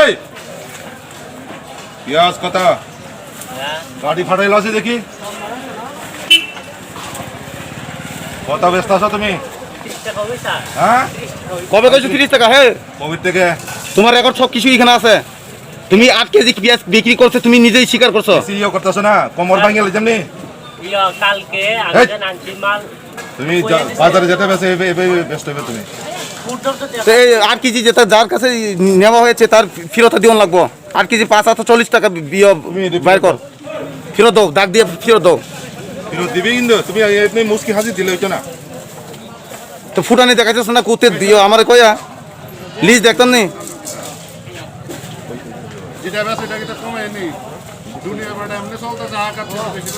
এই পেঁয়াজ কত গাড়ি ফাটাইল আছে দেখি কত ব্যস্ত আছো তুমি হ্যাঁ কবে কইছো 30 টাকা হে কোভিড থেকে তোমার রেকর্ড সব কিছু এখানে আছে তুমি 8 কেজি পেঁয়াজ বিক্রি করছো তুমি নিজেই স্বীকার করছো সিইও করতেছো না কোমর ভাঙে গেলে যেমনি কালকে আগে আনছি মাল তুমি বাজারে যেতে বেশি ব্যস্ত হবে তুমি তো 8 কেজি যেটা যার কাছে নেওয়া হয়েছে তার ফেরত দিওন লাগবো 8 কেজি 540 টাকা বাইর কর ফেরত দাও দাগ দিয়ে ফেরত দাও ফেরত দিবি কিন্তু তুমি এমনি মুস্কি হাজি দিলে হইতো না তো ফুটানি দেখাইতেছ না কুতে দিও আমারে কইয়া লিস্ট দেখতাম নি যেটা বেশি এটা কি কমে নি দুনিয়া বড় এমনি চলতেছে আকার বেশি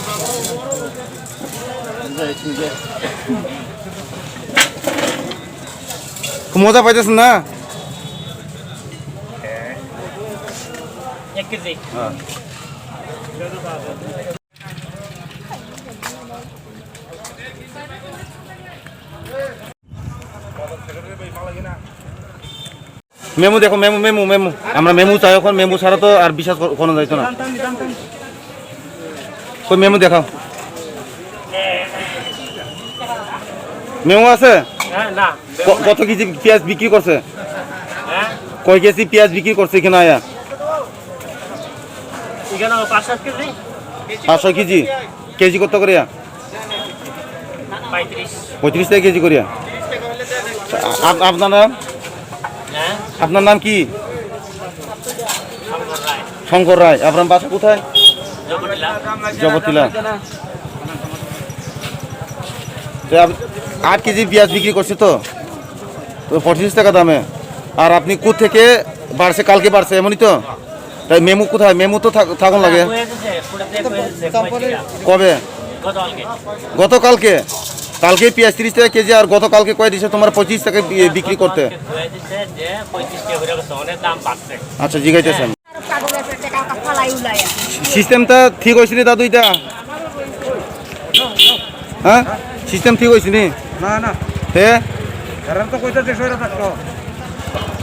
তো মজা পাইতেছ না 1 কেজি হ্যাঁ মেমু দেখো মেমু মেমু মেমু আমরা মেমু চাই এখন মেমু ছাড়া তো আর বিশ্বাস করা যাইতো না কই মেমু দেখাও মেমু আছে না কত কেজি পেঁয়াজ বিক্রি করছে হ্যাঁ কয় কেজি পেঁয়াজ বিক্রি করছে এখানে আয়া এখানে 5-7 কেজি 500 কেজি কেজি কত করে 35 টাকা কেজি করিয়া আপনার নাম হ্যাঁ আপনার নাম কি শঙ্কর রায় আপনার বাসা কোথায় জগতিলা 8 কেজি পেঁয়াজ বিক্রি করছে তো 25 টাকা দামে আর আপনি কোথ থেকে বাড়ছে কালকে বাড়ছে এমনই তো তাই মেমু কোথায় মেমু তো থাকুন লাগে কবে গতকালকে কালকে পেঁয়াজ 30 টাকা কেজি আর গতকালকে কয় দিছে তোমার 25 টাকা বিক্রি করতে আচ্ছা জিগাইতেছেন সিস্টেমটা ঠিক হয়েছিল দাদু এটা হ্যাঁ সিস্টেম ঠিক হয়েছিল না না হে এরা তো কইতা দেশ হইরা থাকতো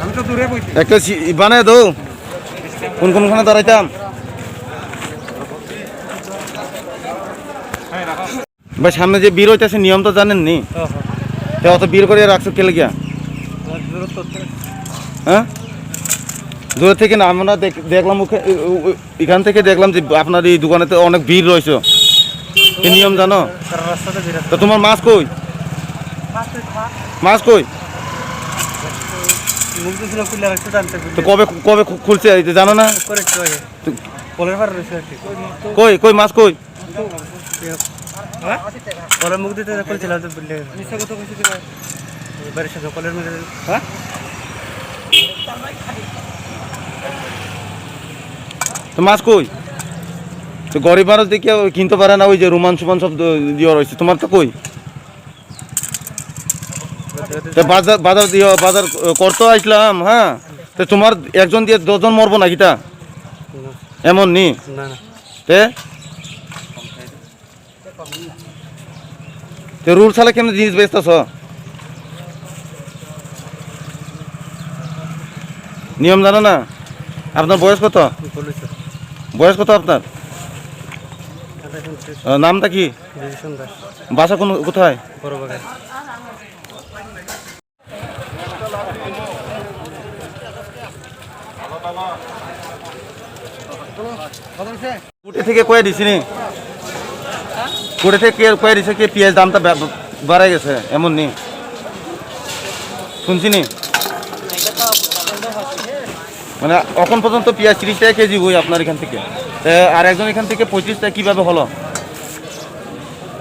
আমি তো দূরে বইছি একটা বানায় দাও কোনখানে দাঁড়াইতাম ভাই সামনে যে বীর হইতেছে নিয়ম তো জানেন নি অত বীর করে রাখছো কে লাগিয়া হ্যাঁ দূর থেকে না আমরা দেখলাম এখান থেকে দেখলাম যে আপনার এই দোকানে তো অনেক ভিড় রয়েছে এই নিয়ম জানো তো তোমার মাছ কই মাছ কই তো কবে কবে খুলছে জানো না কই কই মাছ কই কলের মুখ দিতে খুলছিলাম তো বুঝলে বাড়ির সাথে কলের মুখে হ্যাঁ তো মাছ কই তো গরিব মানুষ দেখে কিনতে পারে না ওই যে রোমান সুমান সব দিয়ে রয়েছে তোমার তো কই বাজার বাজার দিয়ে বাজার করতে আসলাম হ্যাঁ তো তোমার একজন দিয়ে 10 জন মরবো নাকি তা এমন নি তে রুল ছাড়া কেমন জিনিস বেচতেছ নিয়ম জানো না আপনার বয়স কত বয়স কত আপনার নামটা কি বাসা কোন কোথায় কোটে থেকে কয়ে দিছি নি কোটে থেকে কয়ে দিছে কি পেঁয়াজ দামটা বাড়াই গেছে এমন নি শুনছি নি মানে এখন পর্যন্ত পেঁয়াজ 30 টাকা কেজি বই আপনার এখান থেকে আর একজন এখান থেকে 25 টাকা কিভাবে হলো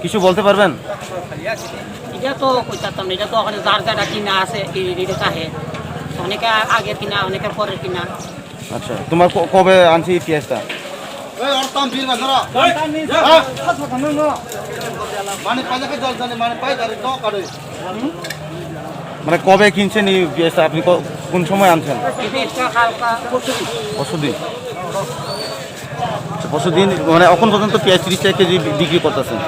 কিছু বলতে পারবেন এটা তো কইতাম এটা তো ওখানে যার যারা কিনা আছে এটা চাহে অনেকে আগে কিনা অনেকে পরে কিনা আচ্ছা তোমার কবে আনছি পেঁয়াজটা মানে কবে কিনছেন এই পেঁয়াজটা আপনি কোন সময় আনছেন পরশুদিন মানে এখন পর্যন্ত পেঁয়াজ 30 টাকা কেজি বিক্রি করতেছেন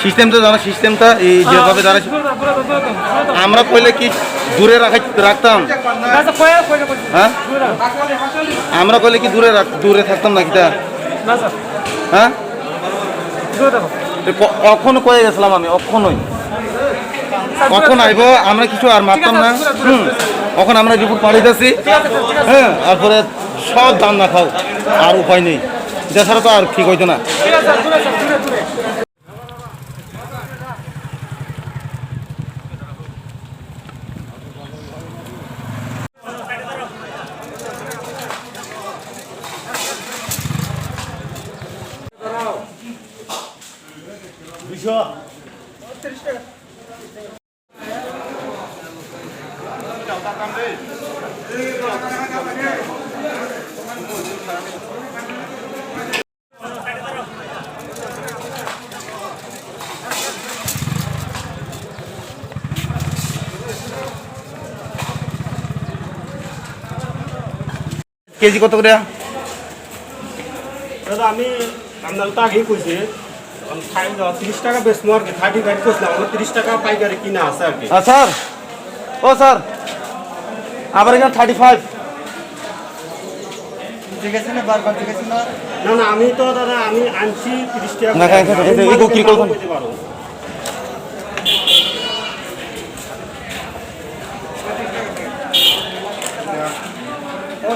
সিস্টেমটা জানো, সিস্টেমটা এই যেভাবে দাঁড়ায় আমরা কইলে কি দূরে রাখতাম, হ্যাঁ আমরা কইলে কি দূরে থাকতাম না কিটা, হ্যাঁ কখনো কয়ে গেছিলাম আমি, কখন আইব আমরা কিছু আর মারতাম না। এখন আমরা রিপোর্ট পাঠিয়েছি, হ্যাঁ তারপরে সব দাম না খাও, আর উপায় নেই, এটা ছাড়া তো আর ঠিক হইতো না। কেজি কত করে? দাদা আমি আপনার তো আগেই কইছি 30 টাকা বেচবো আর কি, 35 করছিলাম, আমার 30 টাকা পাইকারি কিনা আছে আর কি। স্যার, ও স্যার আবার এখানে 35 ঠিক আছে না, বারবার ঠিক আছে না? না না আমি তো দাদা আমি আনছি 30 টাকা। না খাই খাই এগো কি করব?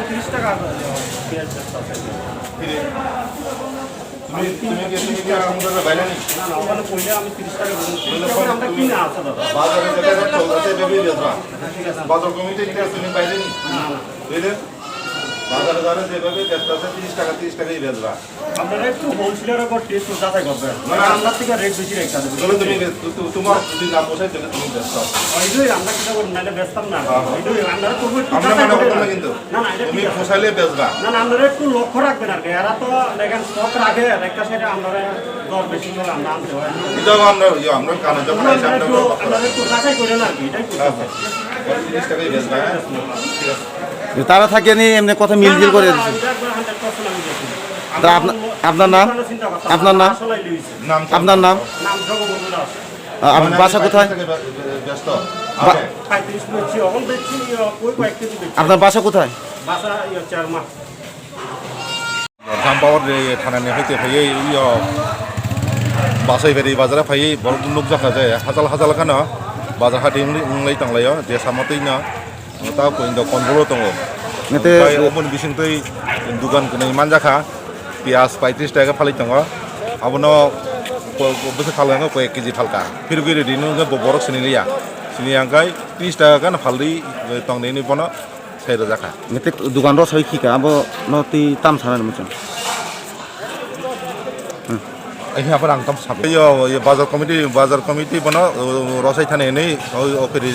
30 টাকা তুমি কি আমাদের বাইরে নেই? না না ওখানে কইলে আমি 30 টাকা বলছি, আমরা কিনা আছে দাদা। বাজারে যেটা চলছে বেবি দেবা বাজার কমিটি ঠিক আছে, তুমি বাইরে নেই বুঝলে, বাজারে যারা যেভাবে দেখতেছে 30 টাকাই বেচবা। আপনারা একটু হোলসেলের উপর টেস্ট যাচাই করবেন, মানে আমরা থেকে রেট বেশি রেখা দেবো। তাহলে তুমি তোমার যদি না পোষায় তাহলে তুমি ব্যস্ত। এইটাই আমরা কিনা করব, নাহলে বেচতাম না। এইটাই আমরা তো একটু আমরা যাচাই মনে করবেন করতাম না কিন্তু না না এটা তুমি ঠিক আছে। পোষাইলে বেচবা। না না আপনারা একটু লক্ষ্য রাখবেন আর কি, এরা তো দেখেন স্টক রাখে একটা সাইডে, আমরা দর বেশি করে আমরা আনতে হয়। এটাও আমরা কানে যখন আইসা আপনারা একটু যাচাই করেন আর কি, এটাই করতে হবে। 30 টাকাই বেচবা। হ্যাঁ ঠিক আছে। তারা থাকে নি এমনি কথা মিলজিল করে দিচ্ছে। তা আপনার নাম? আপনার নাম? আপনার নাম? আপনার বাসা কোথায়? ব্যস্ত। আপনার বাসা কোথায়? ধামপাওয়ার থানাनि फैते फैयो इयो बासायबारि बाजारा फैयो बर नुक जाखा जाय हाजाल हाजाल खानो बाजार हाथि उंलै तंलायो जे सामतैनो ता कोइndo कन्ट्रोल दङ नेते अबन बिसिंतै दुकान कनै मानजाखा पियाज 35 टाका फालै दङ अबनो बसे खालाङो कय केजि फालका फिरगिरि दिनु बरक सिनिलिया सिनियांगाय 30 टाका न फालदै तंनैनि बनो साइरो जाखा नेते दुकान र सही खिका अब नति ताम छाना मचन અહીં આપણે આંકમ સાબે यो बाजार कमिटी बनो रसाई थाने नै ओफेरि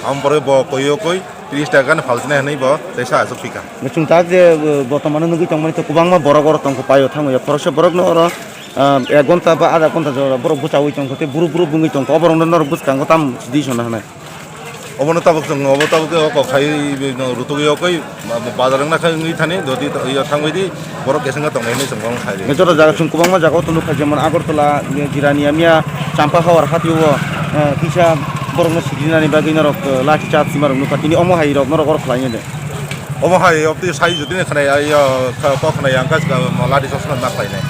आम परे ब कयो कोइ 30 टाका न फालसने नै ब तेसा आसो फिका मेचुं ता जे बर्तमान नुगि तंमनि तो कुबांमा बरगर तंको पायो थाङो या फरसे बरग न र 1 घन्टा बा आधा घन्टा जरा बरग बुचावै तंको ते बुरु बुङै तंको अबरन नर बुसकांगो ताम दिसन हानाय अबनो ताबक जों अब ताबक को खाइ रुतुगियो कोइ बाजार ना खाइ थाने ददि यो थांगैदि बरक केसंगा तंनै नै जों खाइ नेचर जागा सुं कुबांमा जागा तो नुखा जेमन आगरतला जिरानिया मिया चाम्पा खावर हातिव किसा बरगनो सिगिनानि बागै नरक लाखि चात सिमार नुखा तिनि अमो हाइ रक नरक गर खलायने दे अमो हाइ अब ति साइ जुदिने खनाय यो पखनाय आंका लादि ससना ना खाइनाय